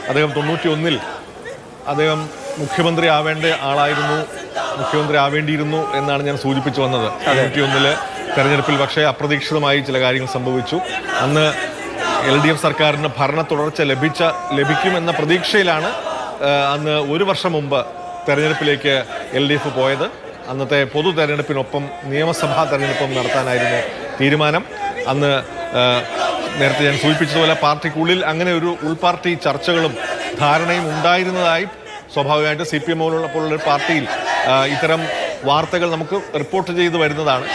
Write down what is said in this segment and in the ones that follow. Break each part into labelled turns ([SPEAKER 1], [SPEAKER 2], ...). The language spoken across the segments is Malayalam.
[SPEAKER 1] അദ്ദേഹം 91-ൽ അദ്ദേഹം മുഖ്യമന്ത്രി ആവേണ്ടിയിരുന്നു എന്നാണ് ഞാൻ സൂചിപ്പിച്ചു വന്നത്. 91-ൽ തെരഞ്ഞെടുപ്പിൽ പക്ഷേ അപ്രതീക്ഷിതമായി ചില കാര്യങ്ങൾ സംഭവിച്ചു. അന്ന് LDF സർക്കാരിന് ഭരണ തുടർച്ച ലഭിക്കുമെന്ന പ്രതീക്ഷയിലാണ് അന്ന് ഒരു വർഷം മുമ്പ് തെരഞ്ഞെടുപ്പിലേക്ക് LDF പോയത്. അന്നത്തെ പൊതു തെരഞ്ഞെടുപ്പിനൊപ്പം നിയമസഭാ തെരഞ്ഞെടുപ്പും നടത്താനായിരുന്നു തീരുമാനം. അന്ന് നേരത്തെ ഞാൻ സൂചിപ്പിച്ചതുപോലെ പാർട്ടിക്കുള്ളിൽ അങ്ങനെ ഒരു ഉൾപാർട്ടി ചർച്ചകളും ധാരണയും ഉണ്ടായിരുന്നതായി സ്വാഭാവികമായിട്ട് CPM പോലുള്ള പാർട്ടിയിൽ ഇത്തരം വാർത്തകൾ നമുക്ക് റിപ്പോർട്ട് ചെയ്തു വരുന്നതാണ്.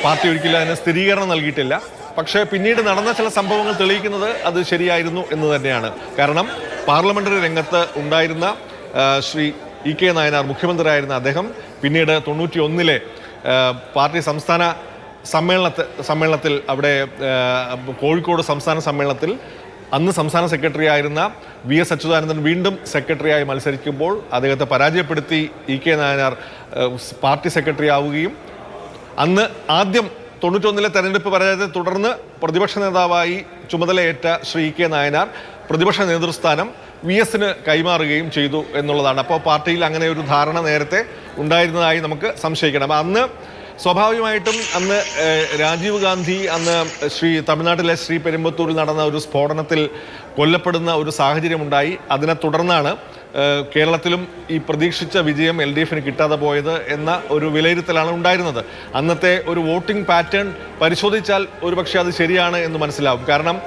[SPEAKER 1] പാർട്ടി ഒരിക്കലും അതിന് സ്ഥിരീകരണം നൽകിയിട്ടില്ല. പക്ഷേ പിന്നീട് നടന്ന ചില സംഭവങ്ങൾ തെളിയിക്കുന്നത് അത് ശരിയായിരുന്നു എന്ന് തന്നെയാണ്. കാരണം പാർലമെന്ററി രംഗത്ത് ഉണ്ടായിരുന്ന ശ്രീ EK നായനാർ മുഖ്യമന്ത്രിയായിരുന്ന അദ്ദേഹം പിന്നീട് 91-ലെ പാർട്ടി സംസ്ഥാന സമ്മേളനത്തിൽ അവിടെ കോഴിക്കോട് സംസ്ഥാന സമ്മേളനത്തിൽ അന്ന് സംസ്ഥാന സെക്രട്ടറി ആയിരുന്ന VS അച്യുതാനന്ദൻ വീണ്ടും സെക്രട്ടറിയായി മത്സരിക്കുമ്പോൾ അദ്ദേഹത്തെ പരാജയപ്പെടുത്തി EK നായനാർ പാർട്ടി സെക്രട്ടറി ആവുകയും അന്ന് ആദ്യം 91-ലെ തെരഞ്ഞെടുപ്പ് പരാജയത്തെ തുടർന്ന് പ്രതിപക്ഷ നേതാവായി ചുമതലയേറ്റ ശ്രീ EK നായനാർ പ്രതിപക്ഷ നേതൃസ്ഥാനം VS-ന് കൈമാറുകയും ചെയ്തു എന്നുള്ളതാണ്. അപ്പോൾ പാർട്ടിയിൽ അങ്ങനെ ഒരു ധാരണ നേരത്തെ ഉണ്ടായിരുന്നതായി നമുക്ക് സംശയിക്കണം. അപ്പം അന്ന് സ്വാഭാവികമായിട്ടും അന്ന് രാജീവ് ഗാന്ധി അന്ന് തമിഴ്നാട്ടിലെ ശ്രീപെരുമ്പത്തൂരിൽ നടന്ന ഒരു സ്ഫോടനത്തിൽ കൊല്ലപ്പെടുന്ന ഒരു സാഹചര്യമുണ്ടായി. അതിനെ തുടർന്നാണ് കേരളത്തിലും ഈ പ്രതീക്ഷിച്ച വിജയം LDF-ന് കിട്ടാതെ പോയത് എന്ന ഒരു വിലയിരുത്തലാണ് ഉണ്ടായിരുന്നത്. അന്നത്തെ ഒരു വോട്ടിംഗ് പാറ്റേൺ പരിശോധിച്ചാൽ ഒരുപക്ഷെ അത് ശരിയാണ് എന്ന് മനസ്സിലാവും. കാരണം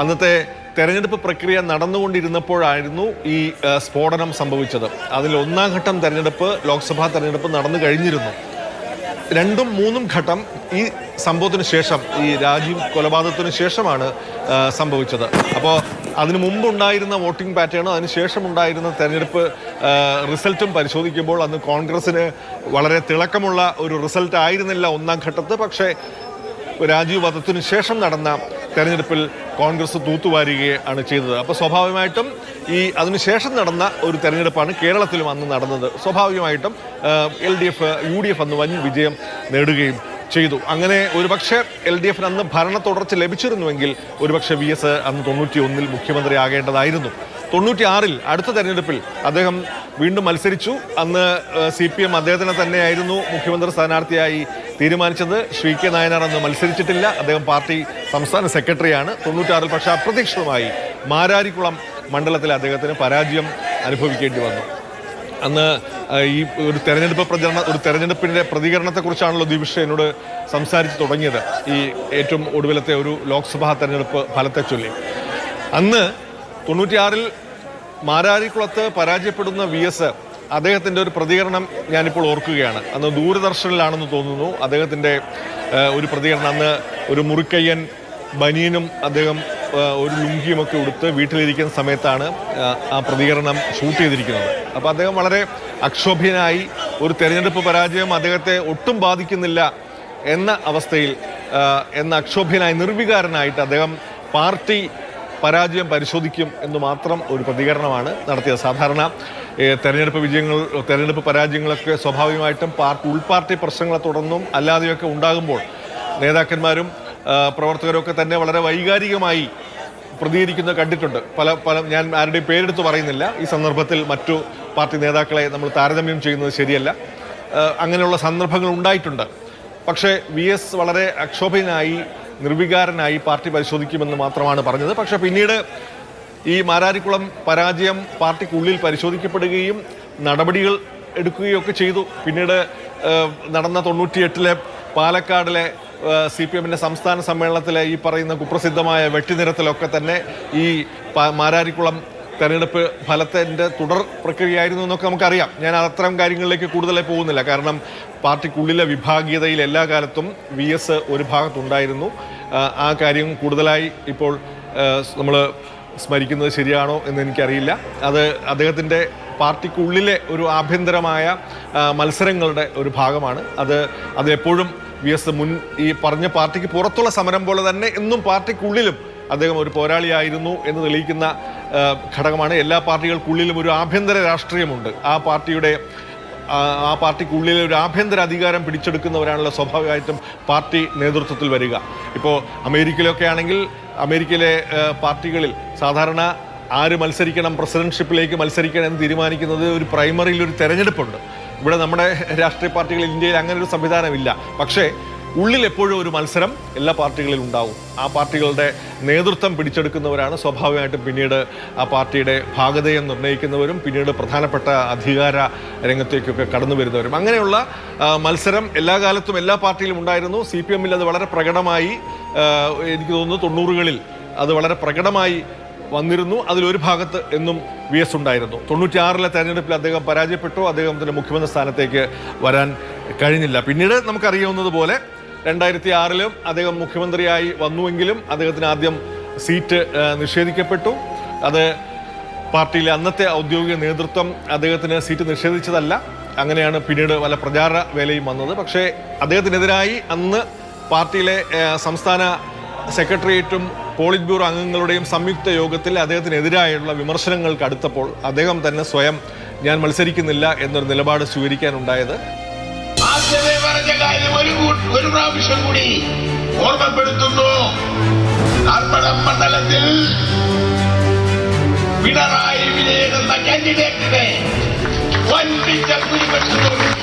[SPEAKER 1] അന്നത്തെ തെരഞ്ഞെടുപ്പ് പ്രക്രിയ നടന്നുകൊണ്ടിരുന്നപ്പോഴായിരുന്നു ഈ സ്ഫോടനം സംഭവിച്ചത്. അതിൽ ഒന്നാം ഘട്ടം തെരഞ്ഞെടുപ്പ് ലോക്സഭാ തെരഞ്ഞെടുപ്പ് നടന്നു കഴിഞ്ഞിരുന്നു. 2ഉം 3ഉം ഘട്ടം ഈ സംഭവത്തിന് ശേഷം, ഈ രാജീവ് കൊലപാതകത്തിന് ശേഷമാണ് സംഭവിച്ചത്. അപ്പോൾ അതിനു മുമ്പുണ്ടായിരുന്ന വോട്ടിംഗ് പാറ്റേണും അതിനുശേഷം ഉണ്ടായിരുന്ന തെരഞ്ഞെടുപ്പ് റിസൾട്ടും പരിശോധിക്കുമ്പോൾ അന്ന് കോൺഗ്രസിന് വളരെ തിളക്കമുള്ള ഒരു റിസൾട്ട് ആയിരുന്നില്ല ഒന്നാം ഘട്ടത്ത്. പക്ഷേ രാജീവ് വധത്തിനു ശേഷം നടന്ന തെരഞ്ഞെടുപ്പിൽ കോൺഗ്രസ് തൂത്തുവാരുകയാണ് ചെയ്തത്. അപ്പോൾ സ്വാഭാവികമായിട്ടും അതിനുശേഷം നടന്ന ഒരു തെരഞ്ഞെടുപ്പാണ് കേരളത്തിലും അന്ന് നടന്നത്. സ്വാഭാവികമായിട്ടും LDF UDF അന്ന് വൻ വിജയം നേടുകയും ചെയ്തു. അങ്ങനെ ഒരുപക്ഷെ LDF-ന് അന്ന് ഭരണ തുടർച്ച ലഭിച്ചിരുന്നുവെങ്കിൽ ഒരുപക്ഷെ VS അന്ന് 91-ൽ മുഖ്യമന്ത്രി ആകേണ്ടതായിരുന്നു. 96-ൽ അടുത്ത തെരഞ്ഞെടുപ്പിൽ അദ്ദേഹം വീണ്ടും മത്സരിച്ചു. അന്ന് CPM അദ്ദേഹത്തിനെ തന്നെയായിരുന്നു മുഖ്യമന്ത്രി സ്ഥാനാർത്ഥിയായി തീരുമാനിച്ചത്. ശ്രീ EK നായനാർ അന്ന് മത്സരിച്ചിട്ടില്ല. അദ്ദേഹം പാർട്ടി സംസ്ഥാന സെക്രട്ടറിയാണ്. 96-ൽ പക്ഷേ അപ്രതീക്ഷിതമായി മാരാരിക്കുളം മണ്ഡലത്തിൽ അദ്ദേഹത്തിന് പരാജയം അനുഭവിക്കേണ്ടി വന്നു. അന്ന് ഈ ഒരു തെരഞ്ഞെടുപ്പിൻ്റെ പ്രതികരണത്തെക്കുറിച്ചാണല്ലോ ദിവിഷ എന്നോട് സംസാരിച്ച് തുടങ്ങിയത്, ഈ ഏറ്റവും ഒടുവിലത്തെ ഒരു ലോക്സഭാ തെരഞ്ഞെടുപ്പ് ഫലത്തെ ചൊല്ലി. അന്ന് 96-ൽ മാരാരിക്കുളത്ത് പരാജയപ്പെടുന്ന VS അദ്ദേഹത്തിൻ്റെ ഒരു പ്രതികരണം ഞാനിപ്പോൾ ഓർക്കുകയാണ്. അന്ന് ദൂരദർശനിലാണെന്ന് തോന്നുന്നു അദ്ദേഹത്തിൻ്റെ ഒരു പ്രതികരണം. അന്ന് ഒരു മുറിക്കയ്യൻ ബനിയനും അദ്ദേഹം ഒരു ലുങ്കിയുമൊക്കെ ഉടുത്ത് വീട്ടിലിരിക്കുന്ന സമയത്താണ് ആ പ്രതികരണം ഷൂട്ട് ചെയ്തിരിക്കുന്നത്. അപ്പോൾ അദ്ദേഹം വളരെ അക്ഷോഭ്യനായി, ഒരു തെരഞ്ഞെടുപ്പ് പരാജയം അദ്ദേഹത്തെ ഒട്ടും ബാധിക്കുന്നില്ല എന്ന അവസ്ഥയിൽ അക്ഷോഭ്യനായി നിർവികാരനായിട്ട് അദ്ദേഹം പാർട്ടി പരാജയം പരിശോധിക്കും എന്ന് മാത്രം ഒരു പ്രതികരണമാണ് നടത്തിയത്. സാധാരണ തെരഞ്ഞെടുപ്പ് പരാജയങ്ങളൊക്കെ സ്വാഭാവികമായിട്ടും ഉൾപാർട്ടി പ്രശ്നങ്ങളെ തുടർന്നും അല്ലാതെയൊക്കെ ഉണ്ടാകുമ്പോൾ നേതാക്കന്മാരും പ്രവർത്തകരൊക്കെ തന്നെ വളരെ വൈകാരികമായി പ്രതികരിക്കുന്നത് കണ്ടിട്ടുണ്ട്. ഞാൻ ആരുടെയും പേരെടുത്ത് പറയുന്നില്ല. ഈ സന്ദർഭത്തിൽ മറ്റു പാർട്ടി നേതാക്കളെ നമ്മൾ താരതമ്യം ചെയ്യുന്നത് ശരിയല്ല. അങ്ങനെയുള്ള സന്ദർഭങ്ങൾ ഉണ്ടായിട്ടുണ്ട്. പക്ഷേ VS വളരെ അക്ഷോഭ്യനായി, നിർവികാരനായി പാർട്ടി പരിശോധിക്കുമെന്ന് മാത്രമാണ് പറഞ്ഞത്. പക്ഷേ പിന്നീട് ഈ മാരാരിക്കുളം പരാജയം പാർട്ടിക്കുള്ളിൽ പരിശോധിക്കപ്പെടുകയും നടപടികൾ എടുക്കുകയും ഒക്കെ ചെയ്തു. പിന്നീട് നടന്ന 98-ലെ പാലക്കാടിലെ CPM-ന്റെ സംസ്ഥാന സമ്മേളനത്തിലെ ഈ പറയുന്ന കുപ്രസിദ്ധമായ വെട്ടിനിരത്തിലൊക്കെ തന്നെ ഈ മാരാരിക്കുളം തെരഞ്ഞെടുപ്പ് ഫലത്തിൻ്റെ തുടർ പ്രക്രിയയായിരുന്നു എന്നൊക്കെ നമുക്കറിയാം. ഞാൻ അത്തരം കാര്യങ്ങളിലേക്ക് കൂടുതലായി പോകുന്നില്ല. കാരണം പാർട്ടിക്കുള്ളിലെ വിഭാഗീയതയിൽ എല്ലാ കാലത്തും VS ഒരു ഭാഗത്തുണ്ടായിരുന്നു. ആ കാര്യം കൂടുതലായി ഇപ്പോൾ നമ്മൾ സ്മരിക്കുന്നത് ശരിയാണോ എന്ന് എനിക്കറിയില്ല. അത് അദ്ദേഹത്തിൻ്റെ പാർട്ടിക്കുള്ളിലെ ഒരു ആഭ്യന്തരമായ മത്സരങ്ങളുടെ ഒരു ഭാഗമാണ്. അത് എപ്പോഴും VS ഈ പറഞ്ഞ പാർട്ടിക്ക് പുറത്തുള്ള സമരം പോലെ തന്നെ എന്നും പാർട്ടിക്കുള്ളിലും അദ്ദേഹം ഒരു പോരാളിയായിരുന്നു എന്ന് തെളിയിക്കുന്ന ഘടകമാണ്. എല്ലാ പാർട്ടികൾക്കുള്ളിലും ഒരു ആഭ്യന്തര രാഷ്ട്രീയമുണ്ട്. ആ പാർട്ടിക്കുള്ളിലെ ഒരു ആഭ്യന്തര അധികാരം പിടിച്ചെടുക്കുന്നവരാണല്ലോ സ്വാഭാവികമായിട്ടും പാർട്ടി നേതൃത്വത്തിൽ വരിക. ഇപ്പോൾ അമേരിക്കയിലൊക്കെ ആണെങ്കിൽ അമേരിക്കയിലെ പാർട്ടികളിൽ സാധാരണ ആര് മത്സരിക്കണം, പ്രസിഡന്റ്ഷിപ്പിലേക്ക് മത്സരിക്കണം എന്ന് തീരുമാനിക്കുന്നത് ഒരു പ്രൈമറിയിൽ ഒരു തെരഞ്ഞെടുപ്പുണ്ട്. ഇവിടെ നമ്മുടെ രാഷ്ട്രീയ പാർട്ടികൾ ഇന്ത്യയിൽ അങ്ങനെ ഒരു സംവിധാനമില്ല. പക്ഷേ ഉള്ളിൽ എപ്പോഴും ഒരു മത്സരം എല്ലാ പാർട്ടികളിലും ഉണ്ടാവും. ആ പാർട്ടികളുടെ നേതൃത്വം പിടിച്ചെടുക്കുന്നവരാണ് സ്വാഭാവികമായിട്ടും പിന്നീട് ആ പാർട്ടിയുടെ ഭാഗതയെ നിർണ്ണയിക്കുന്നവരും പിന്നീട് പ്രധാനപ്പെട്ട അധികാര രംഗത്തേക്കൊക്കെ കടന്നു വരുന്നവരും. അങ്ങനെയുള്ള മത്സരം എല്ലാ കാലത്തും എല്ലാ പാർട്ടിയിലും ഉണ്ടായിരുന്നു. CPM-ൽ അത് വളരെ പ്രകടമായി, എനിക്ക് തോന്നുന്നു 90-കളിൽ അത് വളരെ പ്രകടമായി വന്നിരുന്നു. അതിലൊരു ഭാഗത്ത് എന്നും VS ഉണ്ടായിരുന്നു. 96-ലെ തെരഞ്ഞെടുപ്പിൽ അദ്ദേഹം പരാജയപ്പെട്ടു. അദ്ദേഹത്തിന് മുഖ്യമന്ത്രി സ്ഥാനത്തേക്ക് വരാൻ കഴിഞ്ഞില്ല. പിന്നീട് നമുക്കറിയാവുന്നതുപോലെ 2006-ലും അദ്ദേഹം മുഖ്യമന്ത്രിയായി വന്നുവെങ്കിലും അദ്ദേഹത്തിന് ആദ്യം സീറ്റ് നിഷേധിക്കപ്പെട്ടു. അത് പാർട്ടിയിലെ അന്നത്തെ ഔദ്യോഗിക നേതൃത്വം അദ്ദേഹത്തിന് സീറ്റ് നിഷേധിച്ചതല്ല. അങ്ങനെയാണ് പിന്നീട് പല പ്രചാരണ വേലയും വന്നത്. പക്ഷേ അദ്ദേഹത്തിനെതിരായി അന്ന് പാർട്ടിയിലെ സംസ്ഥാന സെക്രട്ടേറിയറ്റും പോളിറ്റ് ബ്യൂറോ അംഗങ്ങളുടെയും സംയുക്ത യോഗത്തിൽ അദ്ദേഹത്തിനെതിരായുള്ള വിമർശനങ്ങൾക്ക് അടുത്തപ്പോൾ അദ്ദേഹം തന്നെ സ്വയം ഞാൻ മത്സരിക്കുന്നില്ല എന്നൊരു നിലപാട് സ്വീകരിക്കാനുണ്ടായത്.
[SPEAKER 2] ആദ്യമേ പറഞ്ഞ കാര്യം ഒരു പ്രാവശ്യം കൂടി ഓർമ്മപ്പെടുത്തുന്നു. ധർമ്മടം മണ്ഡലത്തിൽ പിണറായി വിജയൻ എന്ന കാൻഡിഡേറ്റിനെ വൻപിച്ച ഭൂരിപക്ഷത്തോടും